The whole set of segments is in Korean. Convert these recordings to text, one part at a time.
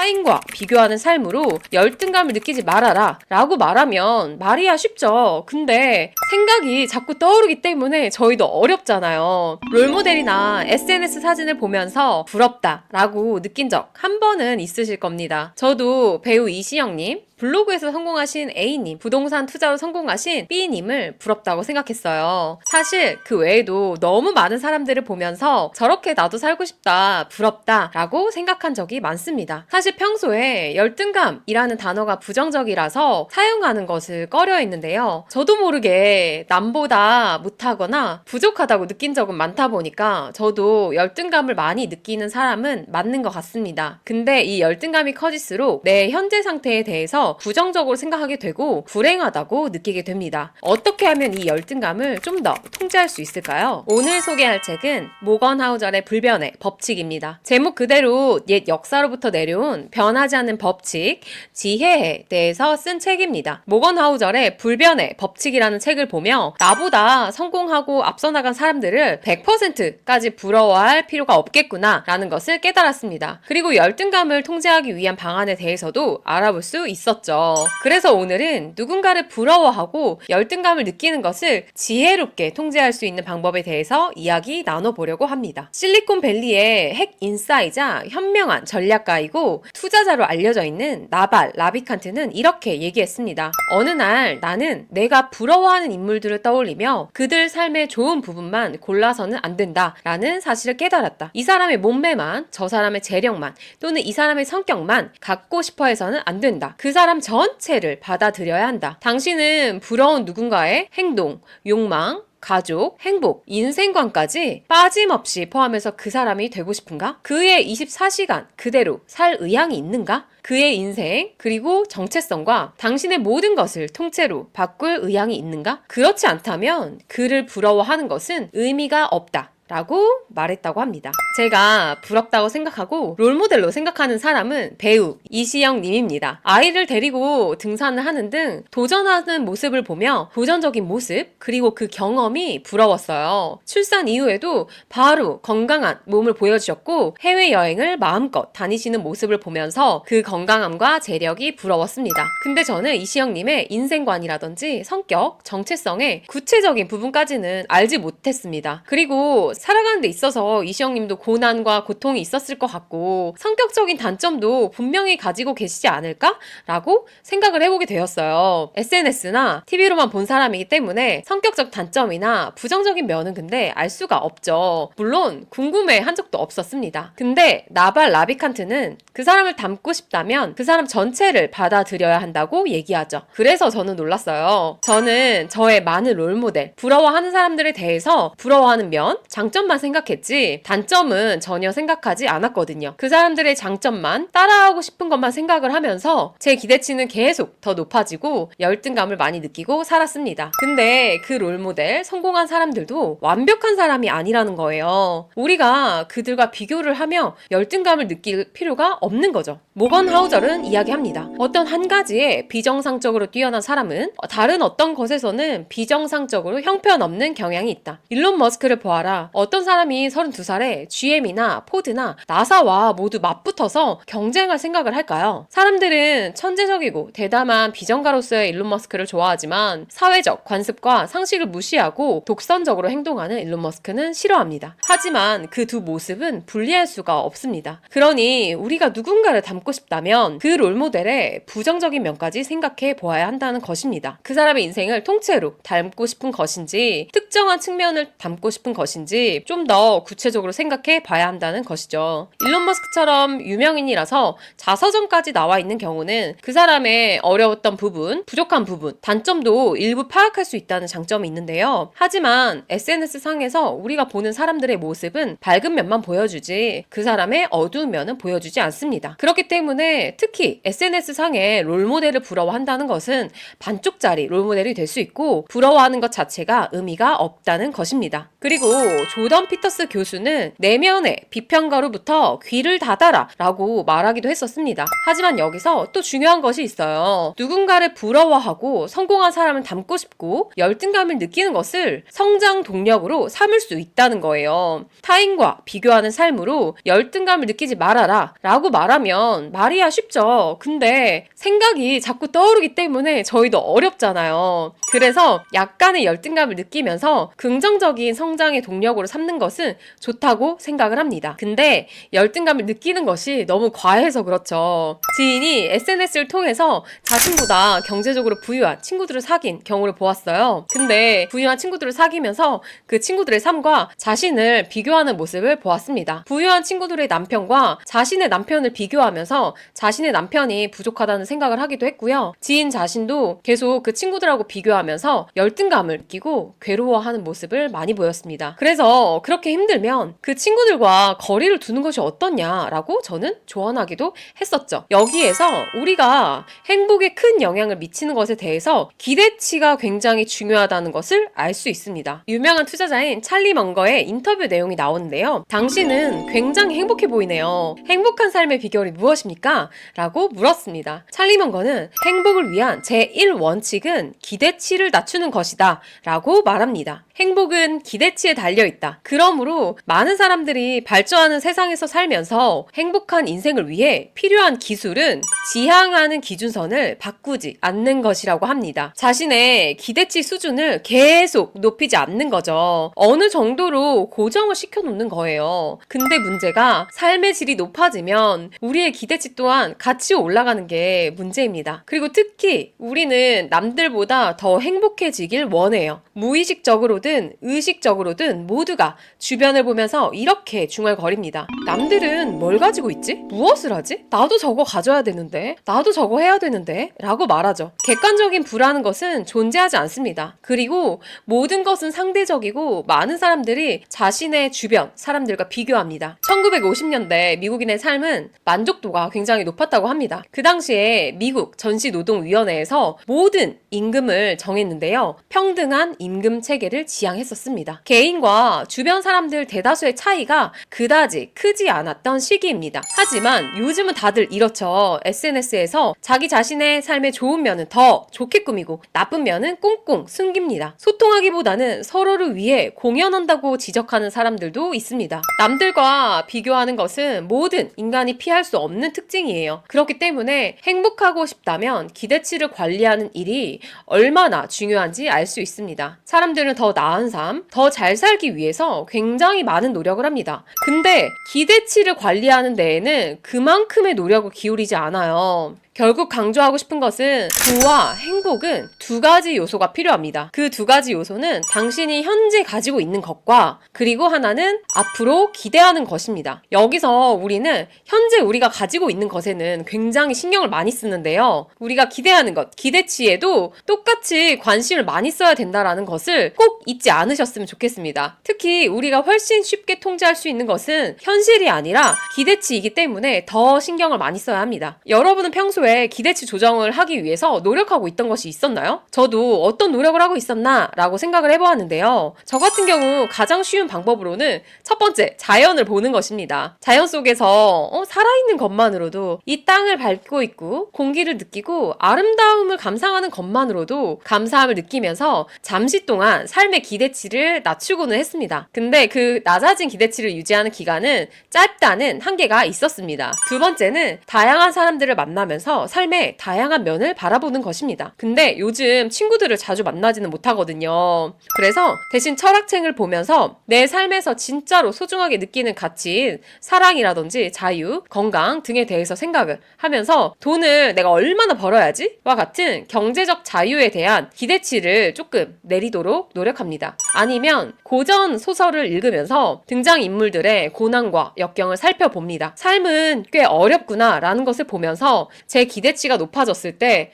타인과 비교하는 삶으로 열등감을 느끼지 말아라 라고 말하면 말이야 쉽죠. 근데 생각이 자꾸 떠오르기 때문에 저희도 어렵잖아요. 롤모델이나 SNS 사진을 보면서 부럽다 라고 느낀 적 한 번은 있으실 겁니다. 저도 배우 이시영님, 블로그에서 성공하신 A님, 부동산 투자로 성공하신 B님을 부럽다고 생각했어요. 사실 그 외에도 너무 많은 사람들을 보면서 저렇게 나도 살고 싶다, 부럽다 라고 생각한 적이 많습니다. 사실 평소에 열등감이라는 단어가 부정적이라서 사용하는 것을 꺼려했는데요. 저도 모르게 남보다 못하거나 부족하다고 느낀 적은 많다 보니까 저도 열등감을 많이 느끼는 사람은 맞는 것 같습니다. 근데 이 열등감이 커질수록 내 현재 상태에 대해서 부정적으로 생각하게 되고 불행하다고 느끼게 됩니다. 어떻게 하면 이 열등감을 좀 더 통제할 수 있을까요? 오늘 소개할 책은 모건 하우절의 불변의 법칙입니다. 제목 그대로 옛 역사로부터 내려온 변하지 않는 법칙, 지혜에 대해서 쓴 책입니다. 모건 하우절의 불변의 법칙이라는 책을 보며 나보다 성공하고 앞서 나간 사람들을 100%까지 부러워할 필요가 없겠구나 라는 것을 깨달았습니다. 그리고 열등감을 통제하기 위한 방안에 대해서도 알아볼 수 있었죠. 그래서 오늘은 누군가를 부러워하고 열등감을 느끼는 것을 지혜롭게 통제할 수 있는 방법에 대해서 이야기 나눠보려고 합니다. 실리콘밸리의 핵 인싸이자 현명한 전략가이고 투자자로 알려져 있는 나발 라비칸트는 이렇게 얘기했습니다. 어느 날 나는 내가 부러워하는 인물들을 떠올리며 그들 삶의 좋은 부분만 골라서는 안 된다 라는 사실을 깨달았다. 이 사람의 몸매만, 저 사람의 재력만, 또는 이 사람의 성격만 갖고 싶어 해서는 안 된다. 그 사람 전체를 받아들여야 한다. 당신은 부러운 누군가의 행동, 욕망, 가족, 행복, 인생관까지 빠짐없이 포함해서 그 사람이 되고 싶은가? 그의 24시간 그대로 살 의향이 있는가? 그의 인생, 그리고 정체성과 당신의 모든 것을 통째로 바꿀 의향이 있는가? 그렇지 않다면 그를 부러워하는 것은 의미가 없다 라고 말했다고 합니다. 제가 부럽다고 생각하고 롤모델로 생각하는 사람은 배우 이시영 님입니다. 아이를 데리고 등산을 하는 등 도전하는 모습을 보며 도전적인 모습 그리고 그 경험이 부러웠어요. 출산 이후에도 바로 건강한 몸을 보여주셨고 해외여행을 마음껏 다니시는 모습을 보면서 그 건강함과 재력이 부러웠습니다. 근데 저는 이시영 님의 인생관이라든지 성격, 정체성의 구체적인 부분까지는 알지 못했습니다. 그리고 살아가는 데 있어서 이시영님도 고난과 고통이 있었을 것 같고 성격적인 단점도 분명히 가지고 계시지 않을까? 라고 생각을 해보게 되었어요. SNS나 TV로만 본 사람이기 때문에 성격적 단점이나 부정적인 면은 근데 알 수가 없죠. 물론 궁금해 한 적도 없었습니다. 근데 나발 라비칸트는 그 사람을 닮고 싶다면 그 사람 전체를 받아들여야 한다고 얘기하죠. 그래서 저는 놀랐어요. 저는 저의 많은 롤모델, 부러워하는 사람들에 대해서 부러워하는 면, 장점만 생각했지 단점은 전혀 생각하지 않았거든요. 그 사람들의 장점만 따라하고 싶은 것만 생각을 하면서 제 기대치는 계속 더 높아지고 열등감을 많이 느끼고 살았습니다. 근데 그 롤모델, 성공한 사람들도 완벽한 사람이 아니라는 거예요. 우리가 그들과 비교를 하며 열등감을 느낄 필요가 없는 거죠. 모건 하우절은 이야기합니다. 어떤 한 가지에 비정상적으로 뛰어난 사람은 다른 어떤 것에서는 비정상적으로 형편없는 경향이 있다. 일론 머스크를 보아라. 어떤 사람이 32살에 GM이나 포드나 나사와 모두 맞붙어서 경쟁할 생각을 할까요? 사람들은 천재적이고 대담한 비전가로서의 일론 머스크를 좋아하지만 사회적 관습과 상식을 무시하고 독선적으로 행동하는 일론 머스크는 싫어합니다. 하지만 그 두 모습은 분리할 수가 없습니다. 그러니 우리가 누군가를 닮고 싶다면 그 롤모델의 부정적인 면까지 생각해 보아야 한다는 것입니다. 그 사람의 인생을 통째로 닮고 싶은 것인지 특정한 측면을 닮고 싶은 것인지 좀 더 구체적으로 생각해 봐야 한다는 것이죠. 일론 머스크처럼 유명인이라서 자서전까지 나와 있는 경우는 그 사람의 어려웠던 부분, 부족한 부분, 단점도 일부 파악할 수 있다는 장점이 있는데요. 하지만 SNS 상에서 우리가 보는 사람들의 모습은 밝은 면만 보여주지 그 사람의 어두운 면은 보여주지 않습니다. 그렇기 때문에 특히 SNS 상의 롤모델을 부러워한다는 것은 반쪽짜리 롤모델이 될 수 있고 부러워하는 것 자체가 의미가 없다는 것입니다. 그리고 조던 피터스 교수는 내면의 비평가로부터 귀를 닫아라 라고 말하기도 했었습니다. 하지만 여기서 또 중요한 것이 있어요. 누군가를 부러워하고 성공한 사람을 닮고 싶고 열등감을 느끼는 것을 성장 동력으로 삼을 수 있다는 거예요. 타인과 비교하는 삶으로 열등감을 느끼지 말아라 라고 말하면 말이야 쉽죠. 근데 생각이 자꾸 떠오르기 때문에 저희도 어렵잖아요. 그래서 약간의 열등감을 느끼면서 긍정적인 성장의 동력으로 삼는 것은 좋다고 생각을 합니다. 근데 열등감을 느끼는 것이 너무 과해서 그렇죠. 지인이 SNS를 통해서 자신보다 경제적으로 부유한 친구들을 사귄 경우를 보았어요. 근데 부유한 친구들을 사귀면서 그 친구들의 삶과 자신을 비교하는 모습을 보았습니다. 부유한 친구들의 남편과 자신의 남편을 비교하면서 자신의 남편이 부족하다는 생각을 하기도 했고요. 지인 자신도 계속 그 친구들하고 비교하면서 열등감을 느끼고 괴로워하는 모습을 많이 보였습니다. 그래서 그렇게 힘들면 그 친구들과 거리를 두는 것이 어떻냐라고 저는 조언하기도 했었죠. 여기에서 우리가 행복에 큰 영향을 미치는 것에 대해서 기대치가 굉장히 중요하다는 것을 알 수 있습니다. 유명한 투자자인 찰리 먼거의 인터뷰 내용이 나오는데요. 당신은 굉장히 행복해 보이네요. 행복한 삶의 비결이 무엇입니까? 라고 물었습니다. 찰리 먼거는 행복을 위한 제1원칙은 기대치를 낮추는 것이다 라고 말합니다. 행복은 기대치에 달려있다. 그러므로 많은 사람들이 발전하는 세상에서 살면서 행복한 인생을 위해 필요한 기술은 지향하는 기준선을 바꾸지 않는 것이라고 합니다. 자신의 기대치 수준을 계속 높이지 않는 거죠. 어느 정도로 고정을 시켜놓는 거예요. 근데 문제가 삶의 질이 높아지면 우리의 기대치 또한 같이 올라가는 게 문제입니다. 그리고 특히 우리는 남들보다 더 행복해지길 원해요. 무의식적으로든 의식적으로든 모두가 주변을 보면서 이렇게 중얼거립니다. 남들은 뭘 가지고 있지? 무엇을 하지? 나도 저거 가져야 되는데, 나도 저거 해야 되는데 라고 말하죠. 객관적인 부라는 것은 존재하지 않습니다. 그리고 모든 것은 상대적이고 많은 사람들이 자신의 주변 사람들과 비교합니다. 1950년대 미국인의 삶은 만족도가 굉장히 높았다고 합니다. 그 당시에 미국 전시노동위원회에서 모든 임금을 정했는데요. 평등한 임금 체계를 지향했었습니다. 개인과 주변 사람들 대다수의 차이가 그다지 크지 않았던 시기입니다. 하지만 요즘은 다들 이렇죠. SNS에서 자기 자신의 삶의 좋은 면은 더 좋게 꾸미고 나쁜 면은 꽁꽁 숨깁니다. 소통하기보다는 서로를 위해 공연한다고 지적하는 사람들도 있습니다. 남들과 비교하는 것은 모든 인간이 피할 수 없는 특징이에요. 그렇기 때문에 행복하고 싶다면 기대치를 관리하는 일이 얼마나 중요한지 알 수 있습니다. 사람들은 더 나은 삶, 더 잘 살기 위해서 굉장히 많은 노력을 합니다. 근데 기대치를 관리하는 데에는 그만큼의 노력을 기울이지 않아요. 결국 강조하고 싶은 것은 부와 행복은 두 가지 요소가 필요합니다. 그 두 가지 요소는 당신이 현재 가지고 있는 것과 그리고 하나는 앞으로 기대하는 것입니다. 여기서 우리는 현재 우리가 가지고 있는 것에는 굉장히 신경을 많이 쓰는데요. 우리가 기대하는 것, 기대치에도 똑같이 관심을 많이 써야 된다는 것을 꼭 잊지 않으셨으면 좋겠습니다. 특히 우리가 훨씬 쉽게 통제할 수 있는 것은 현실이 아니라 기대치이기 때문에 더 신경을 많이 써야 합니다. 여러분은 평소에 기대치 조정을 하기 위해서 노력하고 있던 것이 있었나요? 저도 어떤 노력을 하고 있었나 라고 생각을 해보았는데요. 저 같은 경우 가장 쉬운 방법으로는 첫 번째, 자연을 보는 것입니다. 자연 속에서 살아있는 것만으로도 이 땅을 밟고 있고 공기를 느끼고 아름다움을 감상하는 것만으로도 감사함을 느끼면서 잠시 동안 삶의 기대치를 낮추고는 했습니다. 근데 그 낮아진 기대치를 유지하는 기간은 짧다는 한계가 있었습니다. 두 번째는 다양한 사람들을 만나면서 삶의 다양한 면을 바라보는 것입니다. 근데 요즘 친구들을 자주 만나지는 못하거든요. 그래서 대신 철학책을 보면서 내 삶에서 진짜로 소중하게 느끼는 가치인 사랑이라든지 자유, 건강 등에 대해서 생각을 하면서 돈을 내가 얼마나 벌어야지? 와 같은 경제적 자유에 대한 기대치를 조금 내리도록 노력합니다. 아니면 고전 소설을 읽으면서 등장인물들의 고난과 역경을 살펴봅니다. 삶은 꽤 어렵구나 라는 것을 보면서 제 기대치가 높아졌을 때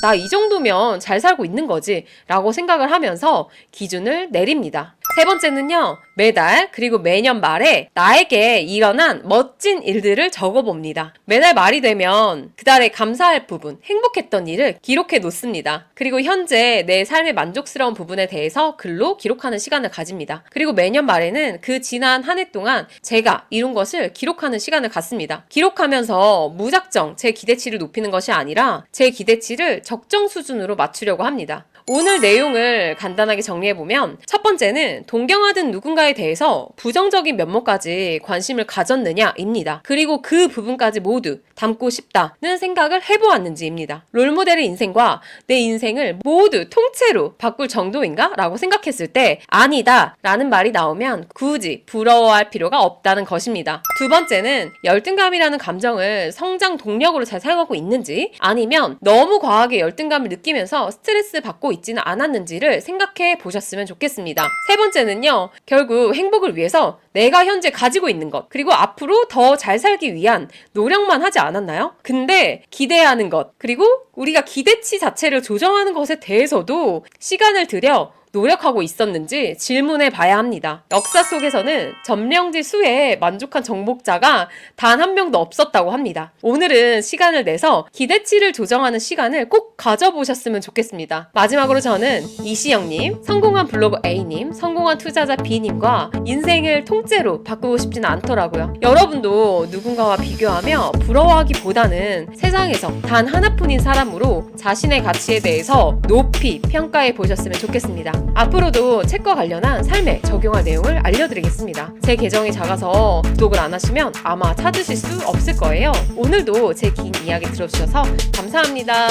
나 이 정도면 잘 살고 있는 거지 라고 생각을 하면서 기준을 내립니다. 세 번째는요, 매달 그리고 매년 말에 나에게 일어난 멋진 일들을 적어봅니다. 매달 말이 되면 그달에 감사할 부분, 행복했던 일을 기록해 놓습니다. 그리고 현재 내 삶의 만족스러운 부분에 대해서 글로 기록하는 시간을 가집니다. 그리고 매년 말에는 그 지난 한 해 동안 제가 이룬 것을 기록하는 시간을 갖습니다. 기록하면서 무작정 제 기대치를 높이는 것이 아니라 제 기대치를 적정 수준으로 맞추려고 합니다. 오늘 내용을 간단하게 정리해보면 첫 번째는 동경하던 누군가에 대해서 부정적인 면모까지 관심을 가졌느냐입니다. 그리고 그 부분까지 모두 담고 싶다는 생각을 해보았는지입니다. 롤모델의 인생과 내 인생을 모두 통째로 바꿀 정도인가? 라고 생각했을 때 아니다 라는 말이 나오면 굳이 부러워할 필요가 없다는 것입니다. 두 번째는 열등감이라는 감정을 성장 동력으로 잘 사용하고 있는지 아니면 너무 과하게 열등감을 느끼면서 스트레스 받고 있지는 않았는지를 생각해 보셨으면 좋겠습니다. 세 번째는요, 결국 행복을 위해서 내가 현재 가지고 있는 것, 그리고 앞으로 더 잘 살기 위한 노력만 하지 않았나요? 근데 기대하는 것, 그리고 우리가 기대치 자체를 조정하는 것에 대해서도 시간을 들여 노력하고 있었는지 질문해 봐야 합니다. 역사 속에서는 점령지 수에 만족한 정복자가 단 한 명도 없었다고 합니다. 오늘은 시간을 내서 기대치를 조정하는 시간을 꼭 가져보셨으면 좋겠습니다. 마지막으로 저는 이시영님, 성공한 블로거 A님, 성공한 투자자 B님과 인생을 통째로 바꾸고 싶지는 않더라고요. 여러분도 누군가와 비교하며 부러워하기보다는 세상에서 단 하나뿐인 사람으로 자신의 가치에 대해서 높이 평가해 보셨으면 좋겠습니다. 앞으로도 책과 관련한 삶에 적용할 내용을 알려드리겠습니다. 제 계정이 작아서 구독을 안 하시면 아마 찾으실 수 없을 거예요. 오늘도 제 긴 이야기 들어주셔서 감사합니다.